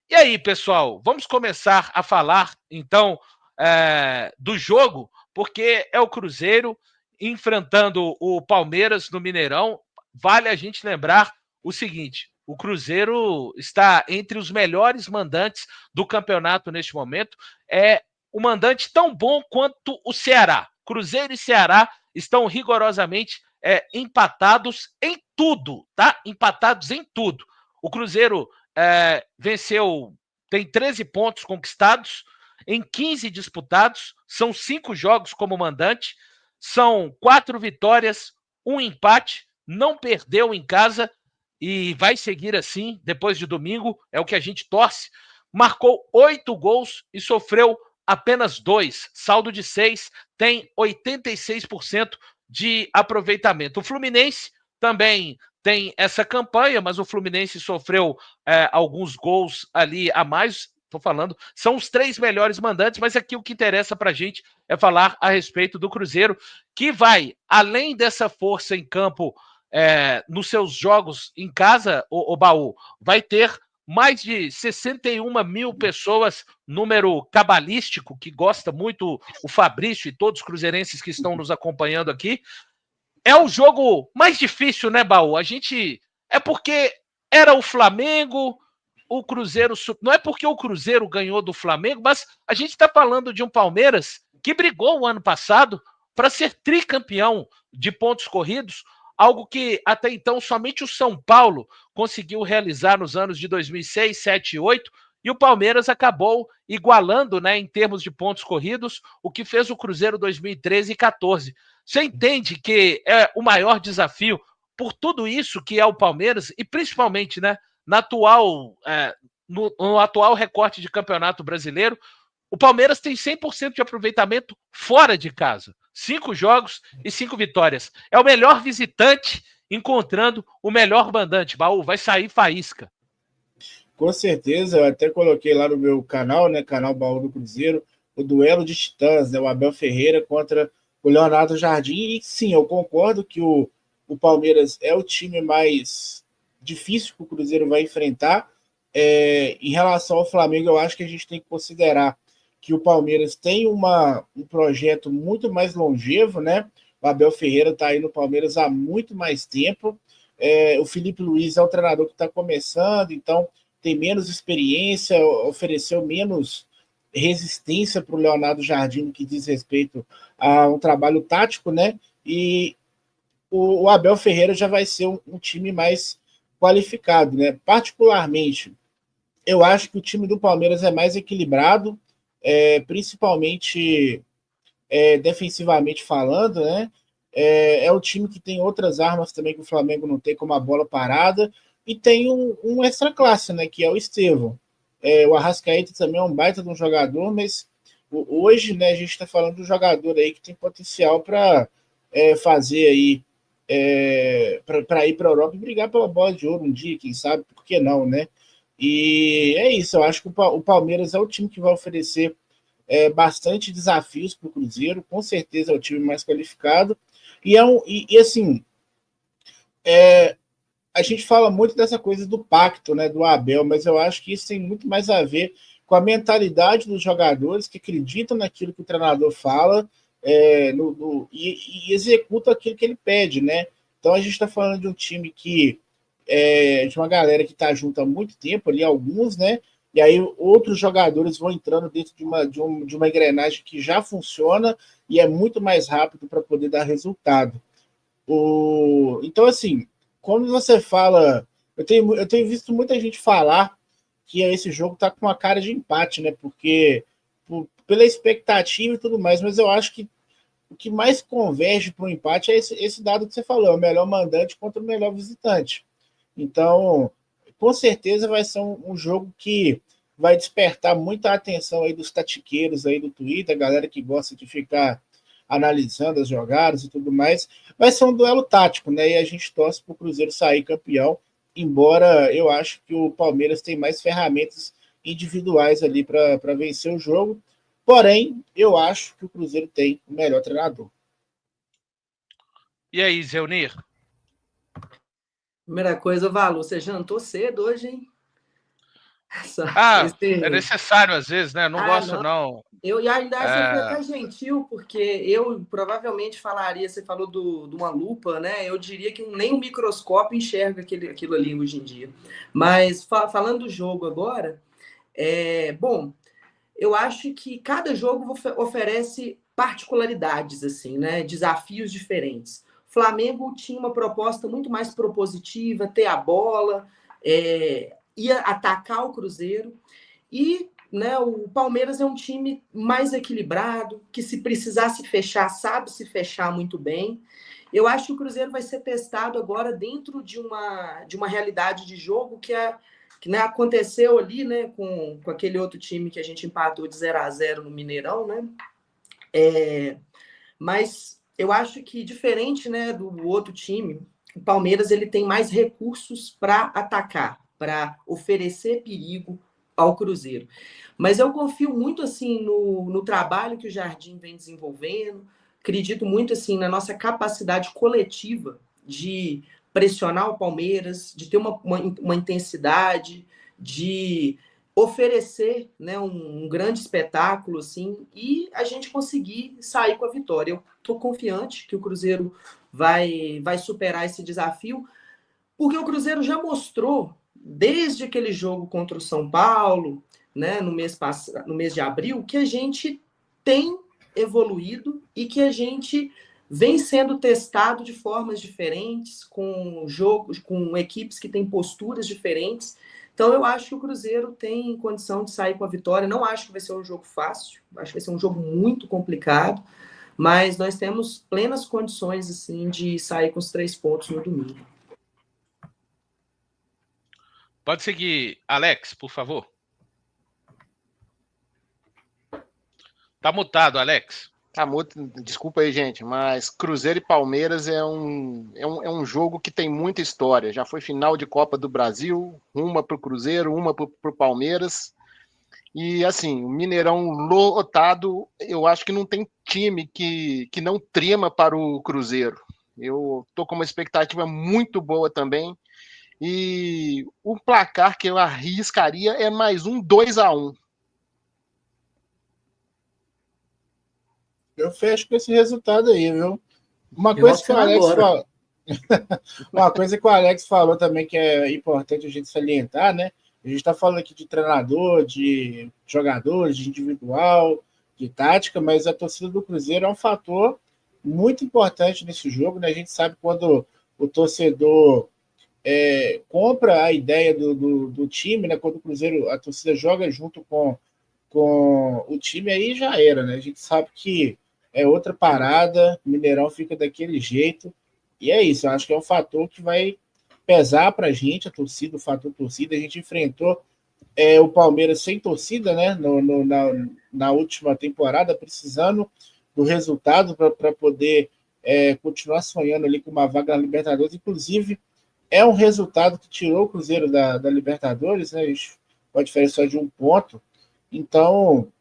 E aí, pessoal, vamos começar a falar, então, do jogo, porque é o Cruzeiro enfrentando o Palmeiras no Mineirão. Vale a gente lembrar o seguinte: o Cruzeiro está entre os melhores mandantes do campeonato neste momento. É um mandante tão bom quanto o Ceará. Cruzeiro e Ceará estão rigorosamente empatados em tudo, tá? Empatados em tudo. O Cruzeiro venceu, tem 13 pontos conquistados em 15 disputados, são 5 jogos como mandante, são 4 vitórias, um empate, não perdeu em casa e vai seguir assim depois de domingo, é o que a gente torce. Marcou 8 gols e sofreu apenas 2, saldo de 6, tem 86% de aproveitamento. O Fluminense também tem essa campanha, mas o Fluminense sofreu alguns gols ali a mais. Estou falando, são os 3 melhores mandantes, mas aqui o que interessa para a gente é falar a respeito do Cruzeiro, que vai, além dessa força em campo nos seus jogos em casa, o Baú, vai ter mais de 61 mil pessoas, número cabalístico, que gosta muito o Fabrício e todos os cruzeirenses que estão nos acompanhando aqui. É o jogo mais difícil, né, Baú? A gente. É porque era o Flamengo, o Cruzeiro. Não é porque o Cruzeiro ganhou do Flamengo, mas a gente está falando de um Palmeiras que brigou o ano passado para ser tricampeão de pontos corridos, algo que até então somente o São Paulo conseguiu realizar nos anos de 2006, 7 e 8, e o Palmeiras acabou igualando, né, em termos de pontos corridos, o que fez o Cruzeiro 2013 e 14. Você entende que é o maior desafio por tudo isso que é o Palmeiras e principalmente, né, no atual recorte de campeonato brasileiro, o Palmeiras tem 100% de aproveitamento fora de casa. 5 jogos e 5 vitórias. É o melhor visitante encontrando o melhor mandante. Baú, vai sair faísca. Com certeza, eu até coloquei lá no meu canal, né, canal Baú do Cruzeiro, o duelo de titãs, né, o Abel Ferreira contra o Leonardo Jardim. E sim, eu concordo que o Palmeiras é o time mais difícil que o Cruzeiro vai enfrentar. Em relação ao Flamengo, eu acho que a gente tem que considerar que o Palmeiras tem um projeto muito mais longevo, né? O Abel Ferreira está aí no Palmeiras há muito mais tempo. O Felipe Luiz é um treinador que está começando, então tem menos experiência, ofereceu menos resistência para o Leonardo Jardim no que diz respeito a um trabalho tático, né? E o Abel Ferreira já vai ser um time mais qualificado, né? Particularmente, eu acho que o time do Palmeiras é mais equilibrado, principalmente defensivamente falando, né? É um time que tem outras armas também que o Flamengo não tem, como a bola parada, e tem um extra classe, né? Que é o Estevão. O Arrascaeta também é um baita de um jogador, mas hoje, né, a gente está falando de um jogador aí que tem potencial para fazer aí para ir para a Europa e brigar pela bola de ouro um dia, quem sabe, por que não, né? E é isso, eu acho que o Palmeiras é o time que vai oferecer bastante desafios para o Cruzeiro, com certeza é o time mais qualificado. E assim, a gente fala muito dessa coisa do pacto, né, do Abel, mas eu acho que isso tem muito mais a ver com a mentalidade dos jogadores que acreditam naquilo que o treinador fala e executa aquilo que ele pede, né? Então a gente está falando de um time de uma galera que está junto há muito tempo ali, alguns, né? E aí outros jogadores vão entrando dentro de uma engrenagem que já funciona e é muito mais rápido para poder dar resultado. Então, assim, quando você fala. Eu tenho visto muita gente falar que esse jogo está com uma cara de empate, né? Porque pela expectativa e tudo mais, mas eu acho que o que mais converge para o empate é esse dado que você falou, é o melhor mandante contra o melhor visitante. Então, com certeza vai ser um jogo que vai despertar muita atenção aí dos tatiqueiros aí do Twitter, a galera que gosta de ficar analisando as jogadas e tudo mais. Vai ser um duelo tático, né? E a gente torce para o Cruzeiro sair campeão, embora eu acho que o Palmeiras tem mais ferramentas individuais ali para vencer o jogo. Porém, eu acho que o Cruzeiro tem o melhor treinador. E aí, Zeunir? Primeira coisa, Valu, você jantou cedo hoje, hein? É necessário às vezes, né? Não gosto, não. Eu ainda acho que foi até gentil, porque eu provavelmente falaria, você falou de uma lupa, né? Eu diria que nem um microscópio enxerga aquilo ali hoje em dia. Mas falando do jogo agora, bom, eu acho que cada jogo oferece particularidades, assim, né? Desafios diferentes. O Flamengo tinha uma proposta muito mais propositiva, ter a bola, ia atacar o Cruzeiro. E, né, o Palmeiras é um time mais equilibrado, que se precisar se fechar, sabe se fechar muito bem. Eu acho que o Cruzeiro vai ser testado agora dentro de uma realidade de jogo que né, aconteceu ali, né, com aquele outro time que a gente empatou de 0-0 no Mineirão, né? Mas eu acho que, diferente, né, do outro time, o Palmeiras ele tem mais recursos para atacar, para oferecer perigo ao Cruzeiro. Mas eu confio muito assim no trabalho que o Jardim vem desenvolvendo, acredito muito assim na nossa capacidade coletiva de pressionar o Palmeiras, de ter uma intensidade, de oferecer, né, um grande espetáculo assim, e a gente conseguir sair com a vitória. Eu estou confiante que o Cruzeiro vai superar esse desafio, porque o Cruzeiro já mostrou, desde aquele jogo contra o São Paulo, né, no mês de abril, que a gente tem evoluído e que a gente vem sendo testado de formas diferentes, com jogos, com equipes que têm posturas diferentes. Então, eu acho que o Cruzeiro tem condição de sair com a vitória. Não acho que vai ser um jogo fácil, acho que vai ser um jogo muito complicado, mas nós temos plenas condições assim, de sair com os 3 pontos no domingo. Pode seguir, Alex, por favor. Tá mutado, Alex. Tá mudo, desculpa aí, gente, mas Cruzeiro e Palmeiras é um jogo que tem muita história. Já foi final de Copa do Brasil, uma pro Cruzeiro, uma pro Palmeiras. E, assim, o Mineirão lotado, eu acho que não tem time que não trema para o Cruzeiro. Eu tô com uma expectativa muito boa também. E o placar que eu arriscaria é mais um 2-1. Eu fecho com esse resultado aí, viu? Uma coisa que o Alex falou. Uma coisa que o Alex falou também que é importante a gente salientar, né? A gente está falando aqui de treinador, de jogadores, de individual, de tática, mas a torcida do Cruzeiro é um fator muito importante nesse jogo, né? A gente sabe quando o torcedor compra a ideia do time, né? Quando o Cruzeiro, a torcida joga junto com o time, aí já era, né? A gente sabe que é outra parada, o Mineirão fica daquele jeito, e é isso, eu acho que é um fator que vai pesar para a gente, a torcida, o fator torcida. A gente enfrentou o Palmeiras sem torcida, né? Na última temporada, precisando do resultado para poder continuar sonhando ali com uma vaga na Libertadores. Inclusive, é um resultado que tirou o Cruzeiro da Libertadores, né? A gente pode diferença só de 1 ponto. Então,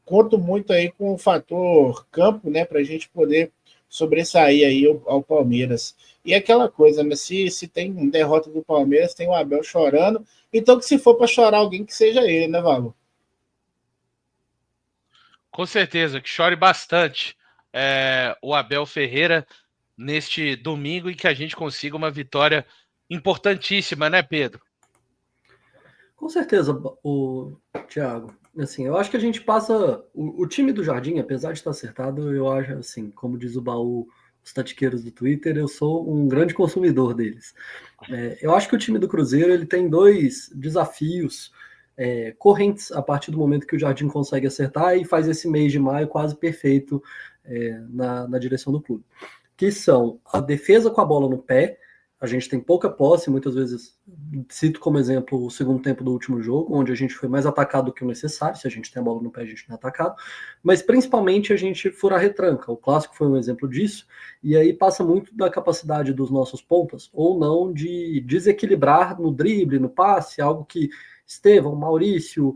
conto muito aí com o fator campo, né? Para a gente poder sobressair aí ao Palmeiras. E aquela coisa, né? Se tem derrota do Palmeiras, tem o Abel chorando. Então, que se for para chorar alguém, que seja ele, né, Valo? Com certeza, que chore bastante o Abel Ferreira neste domingo e que a gente consiga uma vitória importantíssima, né, Pedro? Com certeza, o Thiago. Assim, eu acho que a gente passa... O time do Jardim, apesar de estar acertado, eu acho, assim, como diz o baú, os tatiqueiros do Twitter, eu sou um grande consumidor deles. Eu acho que o time do Cruzeiro ele tem 2 desafios correntes a partir do momento que o Jardim consegue acertar e faz esse mês de maio quase perfeito na direção do clube. Que são a defesa com a bola no pé. A gente tem pouca posse, muitas vezes cito como exemplo o segundo tempo do último jogo, onde a gente foi mais atacado do que o necessário. Se a gente tem a bola no pé, a gente não é atacado, mas principalmente a gente fura a retranca. O clássico foi um exemplo disso, e aí passa muito da capacidade dos nossos pontas, ou não, de desequilibrar no drible, no passe, algo que Estevão, Maurício,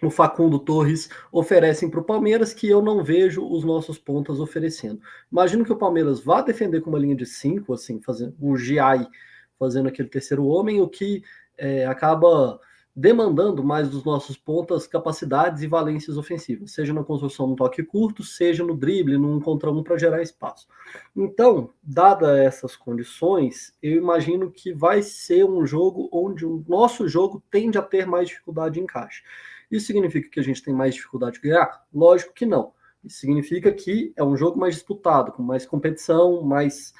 o Facundo Torres oferecem para o Palmeiras, que eu não vejo os nossos pontas oferecendo. Imagino que o Palmeiras vá defender com uma linha de 5, assim, fazer o Giai fazendo aquele terceiro homem, o que acaba demandando mais dos nossos pontas capacidades e valências ofensivas, seja na construção no toque curto, seja no drible, no 1 contra 1 para gerar espaço. Então, dadas essas condições, eu imagino que vai ser um jogo onde o nosso jogo tende a ter mais dificuldade de encaixe. Isso significa que a gente tem mais dificuldade de ganhar? Lógico que não. Isso significa que é um jogo mais disputado, com mais competição, mais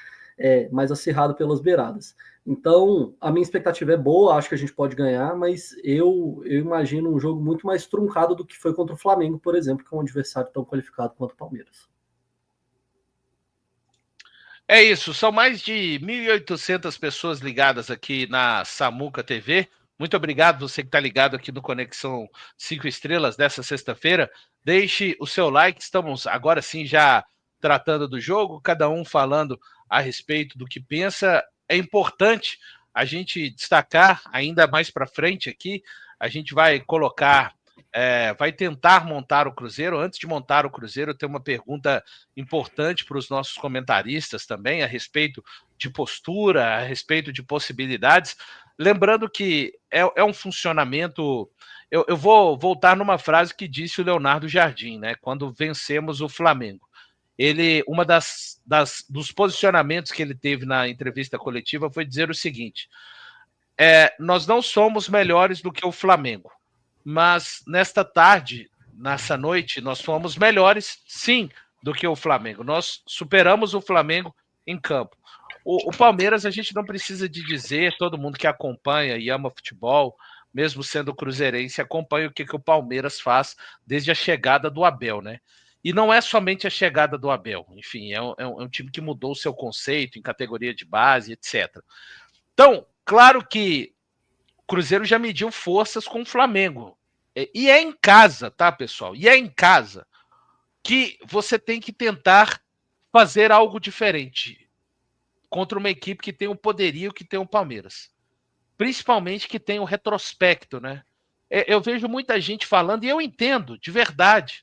acirrado pelas beiradas. Então, a minha expectativa é boa, acho que a gente pode ganhar, mas eu imagino um jogo muito mais truncado do que foi contra o Flamengo, por exemplo, que é um adversário tão qualificado quanto o Palmeiras. É isso, são mais de 1.800 pessoas ligadas aqui na Samuca TV. Muito obrigado você que está ligado aqui no Conexão 5 Estrelas dessa sexta-feira. Deixe o seu like, estamos agora sim já tratando do jogo, cada um falando a respeito do que pensa. É importante a gente destacar ainda mais para frente aqui, a gente vai colocar, vai tentar montar o Cruzeiro. Antes de montar o Cruzeiro, tem uma pergunta importante para os nossos comentaristas também, a respeito de postura, a respeito de possibilidades. Lembrando que é um funcionamento... Eu vou voltar numa frase que disse o Leonardo Jardim, né? Quando vencemos o Flamengo. Uma dos posicionamentos que ele teve na entrevista coletiva foi dizer o seguinte: nós não somos melhores do que o Flamengo, mas nesta tarde, nessa noite, nós fomos melhores, sim, do que o Flamengo. Nós superamos o Flamengo em campo. O Palmeiras, a gente não precisa de dizer, todo mundo que acompanha e ama futebol, mesmo sendo cruzeirense, acompanha o que o Palmeiras faz desde a chegada do Abel, né? E não é somente a chegada do Abel, enfim, é um time que mudou o seu conceito em categoria de base, etc. Então, claro que o Cruzeiro já mediu forças com o Flamengo. E é em casa, tá, pessoal? E é em casa que você tem que tentar fazer algo diferente contra uma equipe que tem o poderio que tem o Palmeiras. Principalmente que tem o retrospecto, né? Eu vejo muita gente falando, e eu entendo, de verdade.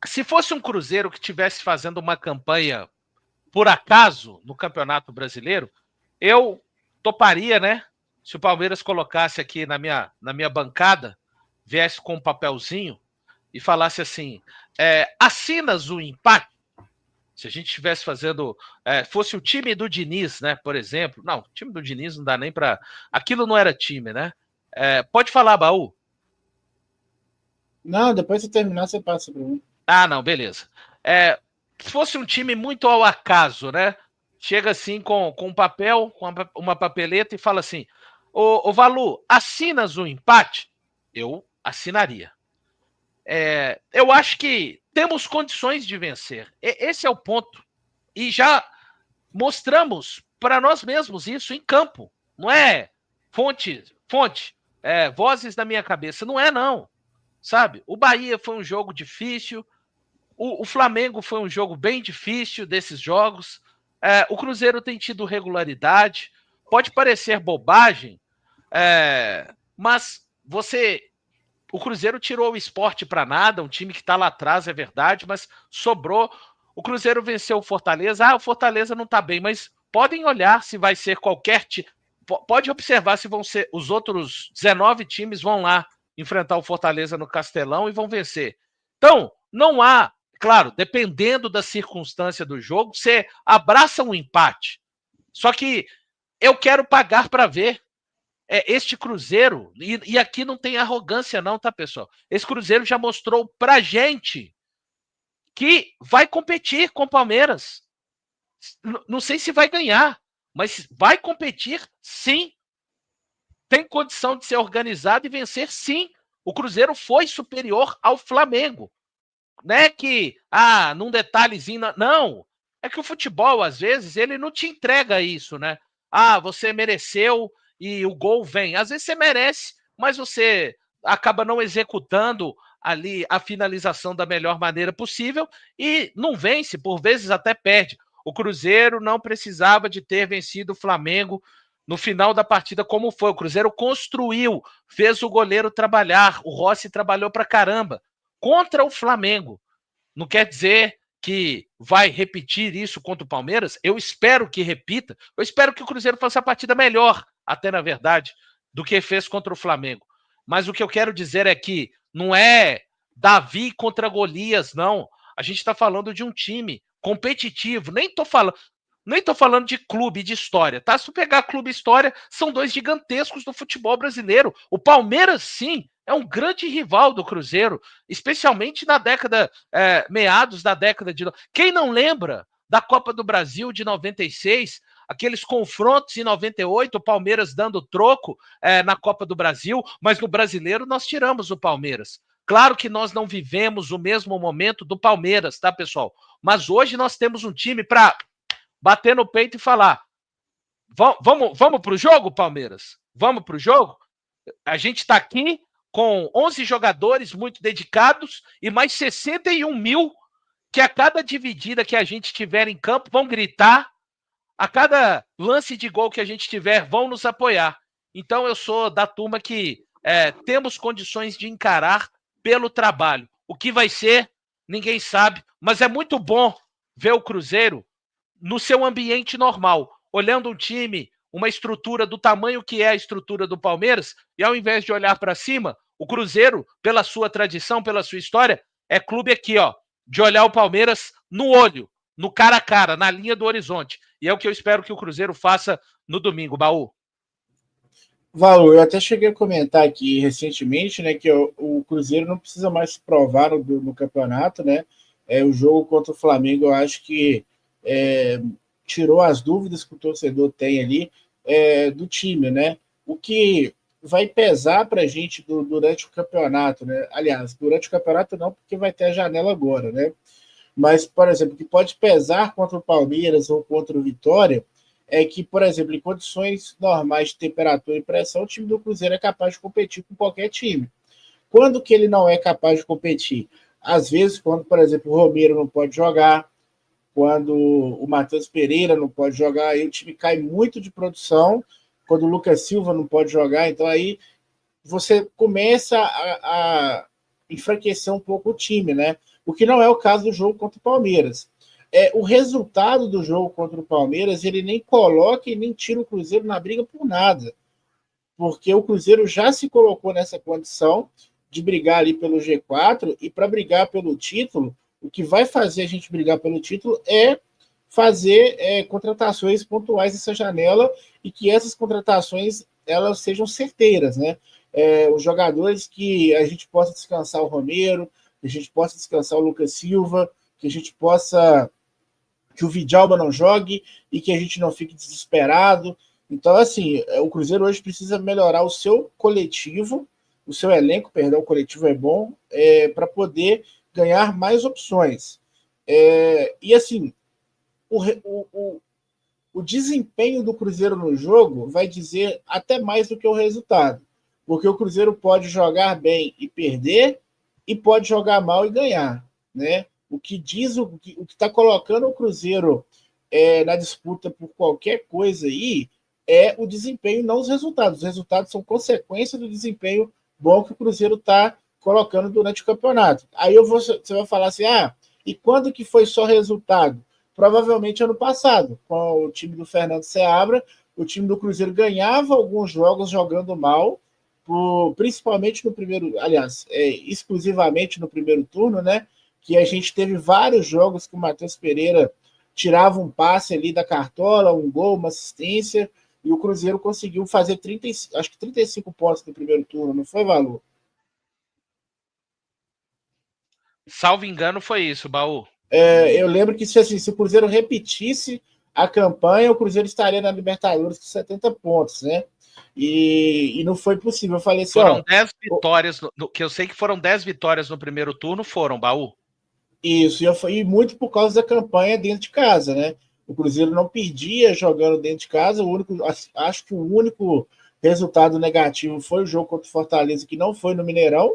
Se fosse um Cruzeiro que estivesse fazendo uma campanha por acaso no Campeonato Brasileiro, eu toparia, né? Se o Palmeiras colocasse aqui na minha bancada, viesse com um papelzinho e falasse assim: assinas o empate. Se a gente estivesse fazendo, fosse o time do Diniz, né? Por exemplo. Não, o time do Diniz não dá nem para. Aquilo não era time, né? Pode falar, Baú. Não, depois que terminar, você passa para mim. Ah, não, beleza. Se fosse um time muito ao acaso, né? Chega assim com um papel, com uma papeleta e fala assim: ô Valu, assinas o empate? Eu assinaria. Eu acho que temos condições de vencer. Esse é o ponto. E já mostramos para nós mesmos isso em campo. Não é fonte, vozes da minha cabeça. Não é, não. Sabe? O Bahia foi um jogo difícil. O Flamengo foi um jogo bem difícil desses jogos. O Cruzeiro tem tido regularidade. Pode parecer bobagem, mas o Cruzeiro tirou o Sport para nada, um time que está lá atrás, é verdade, mas sobrou. O Cruzeiro venceu o Fortaleza. O Fortaleza não está bem, mas podem olhar se vai ser qualquer time. Pode observar se vão ser os outros 19 times vão lá enfrentar o Fortaleza no Castelão e vão vencer. Então, não há, claro, dependendo da circunstância do jogo, você abraça um empate. Só que eu quero pagar para ver. Este Cruzeiro, e aqui não tem arrogância não, tá, pessoal? Esse Cruzeiro já mostrou pra gente que vai competir com o Palmeiras. Não sei se vai ganhar, mas vai competir sim. Tem condição de ser organizado e vencer sim. O Cruzeiro foi superior ao Flamengo. Não é que, num detalhezinho, não. É que o futebol, às vezes, ele não te entrega isso, né? Você mereceu e o gol vem. Às vezes você merece, mas você acaba não executando ali a finalização da melhor maneira possível e não vence, por vezes até perde. O Cruzeiro não precisava de ter vencido o Flamengo no final da partida como foi. O Cruzeiro construiu, fez o goleiro trabalhar, o Rossi trabalhou pra caramba contra o Flamengo. Não quer dizer que vai repetir isso contra o Palmeiras. Eu espero que repita. Eu espero que o Cruzeiro faça a partida melhor, até na verdade, do que fez contra o Flamengo. Mas o que eu quero dizer é que não é Davi contra Golias, não. A gente está falando de um time competitivo. Nem tô falando de clube, de história, tá? Se tu pegar clube e história, são dois gigantescos do futebol brasileiro. O Palmeiras, sim, é um grande rival do Cruzeiro, especialmente na década, meados da década de... Quem não lembra da Copa do Brasil de 96, aqueles confrontos em 98, o Palmeiras dando troco na Copa do Brasil, mas no Brasileiro nós tiramos o Palmeiras. Claro que nós não vivemos o mesmo momento do Palmeiras, tá, pessoal? Mas hoje nós temos um time para bater no peito e falar: vamos para o jogo, Palmeiras? Vamos para o jogo? A gente está aqui com 11 jogadores muito dedicados e mais 61 mil que a cada dividida que a gente tiver em campo vão gritar, a cada lance de gol que a gente tiver vão nos apoiar. Então eu sou da turma que temos condições de encarar pelo trabalho. O que vai ser, ninguém sabe, mas é muito bom ver o Cruzeiro no seu ambiente normal, olhando um time, uma estrutura do tamanho que é a estrutura do Palmeiras, e ao invés de olhar para cima, o Cruzeiro, pela sua tradição, pela sua história, é clube aqui, ó, de olhar o Palmeiras no olho, no cara a cara, na linha do horizonte. E é o que eu espero que o Cruzeiro faça no domingo, Baú. Valor, eu até cheguei a comentar aqui recentemente, né, que o Cruzeiro não precisa mais se provar no campeonato, né? O jogo contra o Flamengo, eu acho que tirou as dúvidas que o torcedor tem ali do time, né? O que vai pesar para a gente durante o campeonato, né? Aliás, durante o campeonato não, porque vai ter a janela agora, né? Mas, por exemplo, o que pode pesar contra o Palmeiras ou contra o Vitória é que, por exemplo, em condições normais de temperatura e pressão, o time do Cruzeiro é capaz de competir com qualquer time. Quando que ele não é capaz de competir? Às vezes, quando, por exemplo, o Romero não pode jogar, quando o Matheus Pereira não pode jogar, aí o time cai muito de produção, quando o Lucas Silva não pode jogar, então aí você começa a enfraquecer um pouco o time, né? O que não é o caso do jogo contra o Palmeiras. O resultado do jogo contra o Palmeiras, ele nem coloca e nem tira o Cruzeiro na briga por nada, porque o Cruzeiro já se colocou nessa condição de brigar ali pelo G4, e para brigar pelo título, o que vai fazer a gente brigar pelo título é fazer contratações pontuais nessa janela, e que essas contratações elas sejam certeiras, né? Os jogadores que a gente possa descansar o Romero, que a gente possa descansar o Lucas Silva, que a gente possa... que o Vidalba não jogue e que a gente não fique desesperado. Então, assim, o Cruzeiro hoje precisa melhorar o seu coletivo, o seu elenco, perdão, o coletivo é bom, para poder ganhar mais opções. E, assim, o desempenho do Cruzeiro no jogo vai dizer até mais do que o resultado, porque o Cruzeiro pode jogar bem e perder, e pode jogar mal e ganhar, né? O que diz, o que está colocando o Cruzeiro na disputa por qualquer coisa aí é o desempenho, não os resultados. Os resultados são consequência do desempenho bom que o Cruzeiro está colocando durante o campeonato. Aí você vai falar assim, e quando que foi só resultado? Provavelmente ano passado, com o time do Fernando Seabra, o time do Cruzeiro ganhava alguns jogos jogando mal, principalmente no primeiro, aliás, exclusivamente no primeiro turno, né? Que a gente teve vários jogos que o Matheus Pereira tirava um passe ali da cartola, um gol, uma assistência, e o Cruzeiro conseguiu fazer 35 pontos no primeiro turno, não foi, Valor? Salvo engano, foi isso, Baú. Eu lembro que se o Cruzeiro repetisse a campanha, o Cruzeiro estaria na Libertadores com 70 pontos, né? E não foi possível. Eu falei assim, foram 10 vitórias, que eu sei que foram 10 vitórias no primeiro turno, Baú? Isso, e muito por causa da campanha dentro de casa, né? O Cruzeiro não perdia jogando dentro de casa. Acho que o único resultado negativo foi o jogo contra o Fortaleza, que não foi no Mineirão.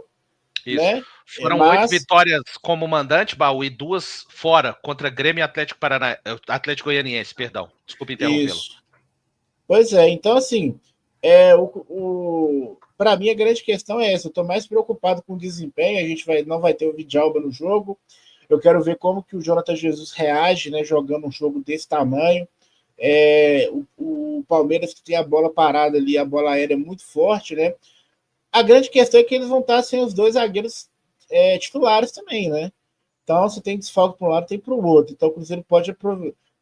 Isso. Né? Foram 8 vitórias como mandante, Baú, e 2 fora, contra Grêmio e Atlético Goianiense, perdão. Desculpa interrompê-lo. Pois é, então assim, para mim a grande questão é essa. Eu estou mais preocupado com o desempenho. A gente não vai ter o Vidalba no jogo. Eu quero ver como que o Jonathan Jesus reage, né, jogando um jogo desse tamanho. O Palmeiras, que tem a bola parada ali, a bola aérea é muito forte, né? A grande questão é que eles vão estar sem os dois zagueiros titulares também, né? Então, você tem desfalque para um lado, tem para o outro. Então, o Cruzeiro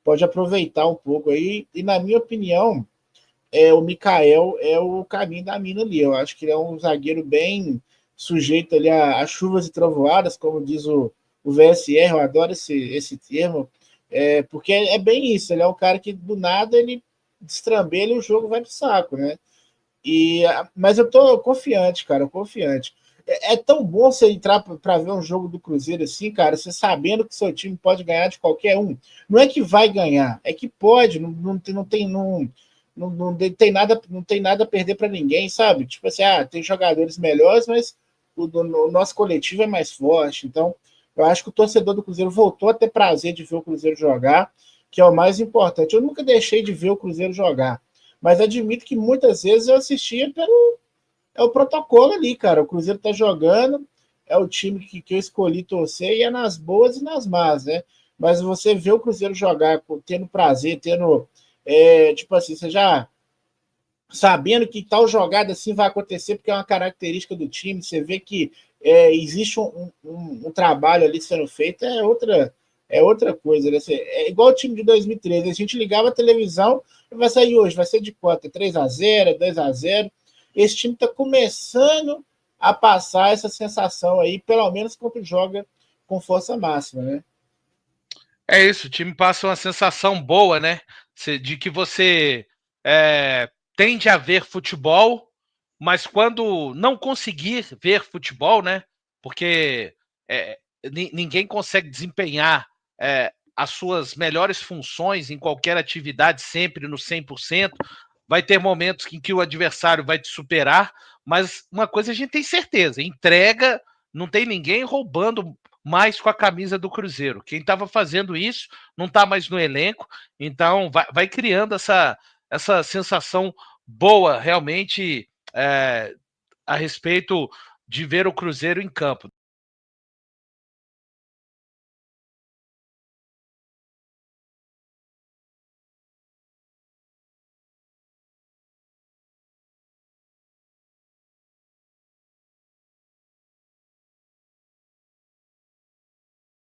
pode aproveitar um pouco aí. E, na minha opinião, o Mikael é o caminho da mina ali. Eu acho que ele é um zagueiro bem sujeito ali a chuvas e trovoadas, como diz o VSR. Eu adoro esse termo, porque é bem isso. Ele é um cara que, do nada, ele destrambelha e o jogo vai pro saco, né? Mas eu tô confiante, cara, confiante. É tão bom você entrar para ver um jogo do Cruzeiro assim, cara, você sabendo que seu time pode ganhar de qualquer um. Não é que vai ganhar, é que pode, não tem nada a perder para ninguém, sabe? Tipo assim, tem jogadores melhores, mas o nosso coletivo é mais forte. Então, eu acho que o torcedor do Cruzeiro voltou a ter prazer de ver o Cruzeiro jogar, que é o mais importante. Eu nunca deixei de ver o Cruzeiro jogar, mas admito que muitas vezes eu assistia pelo o protocolo ali, cara. O Cruzeiro tá jogando, é o time que eu escolhi torcer, e é nas boas e nas más, né? Mas você vê o Cruzeiro jogar tendo prazer, tipo assim, você já sabendo que tal jogada assim vai acontecer, porque é uma característica do time, você vê que existe um trabalho ali sendo feito, é outra coisa, né? É igual o time de 2013, a gente ligava a televisão e vai sair hoje, vai ser de quanto? 3-0, 2-0. Esse time está começando a passar essa sensação aí, pelo menos quando joga com força máxima, né? É isso, o time passa uma sensação boa, né? De que você tende a ver futebol, mas quando não conseguir ver futebol, né? Porque ninguém consegue desempenhar as suas melhores funções em qualquer atividade sempre no 100%. Vai ter momentos em que o adversário vai te superar, mas uma coisa a gente tem certeza, entrega, não tem ninguém roubando mais com a camisa do Cruzeiro. Quem estava fazendo isso não está mais no elenco, então vai criando essa sensação boa realmente a respeito de ver o Cruzeiro em campo.